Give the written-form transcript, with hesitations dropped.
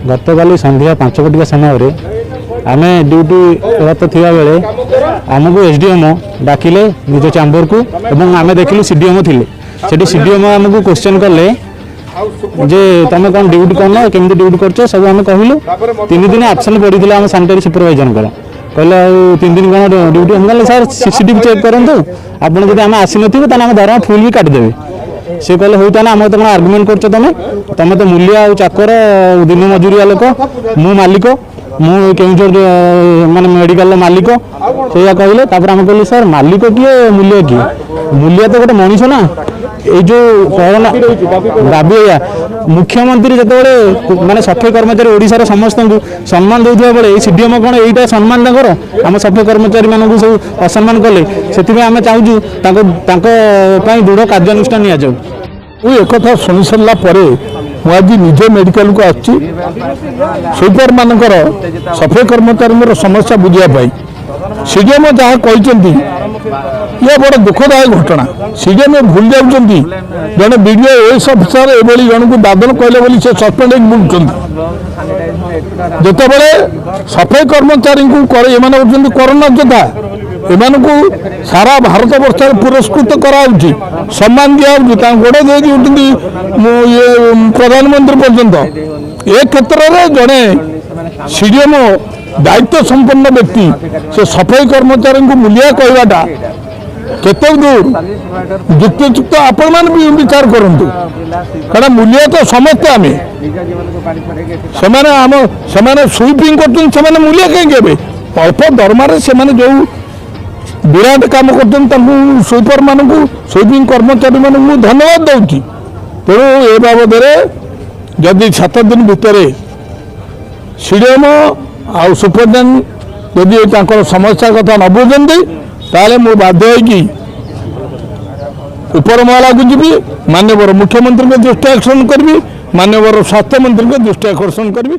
गतकाली संध्या 5 कोटिका समय आम ड्यूटी रत थिबा बेले आमको एसडीएम डाकिले निज चैम्बर को एवं आम देखिलु सीडीएम थिले सेठी सीडीएम आमको क्वेश्चन कले जे तुम कौन ड्यूटी करना केमती ड्यूटी कर सब आम कहलु 3 दिन आब्सेंट पड़ी आम सानिटरी सुपरवाइजर कहले 3 दिन कौन ड्यूटी हम कहले सर सीसीटीवी चेक करूँ आपड़ जब आम आसी नथिबे ताने आम दरमा फुल भी काटिदेवे सी कहले हूँ ताने आम तो कौन आर्गुमेंट कर तुम तो मूलिया और चाकर दिन मजुरिया लोक मु मालिक मु केउझर माने मेडिकल मालिक से कहले आम कहली सर मालिक किए मूल्य किए मूल्य तो गोटे मनीष ना ये जो कोरोना दाबी मुख्यमंत्री जो माने सफाई कर्मचारी ओडिशार समस्त सम्मान देउथबा बेले सीडीएम कौन यहीटा सम्मान तंकर आम सफाई कर्मचारी मानक सब असम्मान कले से आम चाहूँ दृढ़ कार्यानुष्ठान नि जाऊ एक कथा शुणी सारापर आज निजे मेडिकल को आसुपर मानकर सफाई कर्मचारी समस्या बुझापी सीडीएम जहाँ कहते ये बड़ दुखदायक घटना सीडीएम भूल जाऊँगी जड़े वीडियो एस अफिसर ये जन को दादन कहले से सस्पेंड बुलूँ जितेबले सफाई कर्मचारी कोरोना योद्धा एमानकु सारा भारत वर्ष पुरस्कृत कराउछि सम्मान दिया गोड़े दे ये प्रधानमंत्री पर्यंत ए क्षेत्र में जड़े सीडीएम दायित्व संपन्न व्यक्ति से सफाई कर्मचारी को मूल्य कहवाटा केते दूर युक्तियुक्त आपण मान भी विचार करंतु कारण मूल्य तो समस्त आम से स्वीपिंग कर मूल्य कहीं अल्प दरमार से जो विराट काम कर स्वीपर मान स्वीपिंग कर्मचारी मानू धन्यवाद दूसरी तेणु ए बाबद जदि 7 दिन भितर सीडीएम आ सुपरटेडेंट जदि समस्या कथा न बुझे ताले मु बाध्य होगी ऊपर महला को जी माननीय मुख्यमंत्री के दृष्टि आकर्षण करी माननीय स्वास्थ्य मंत्री के दृष्टि आकर्षण करी।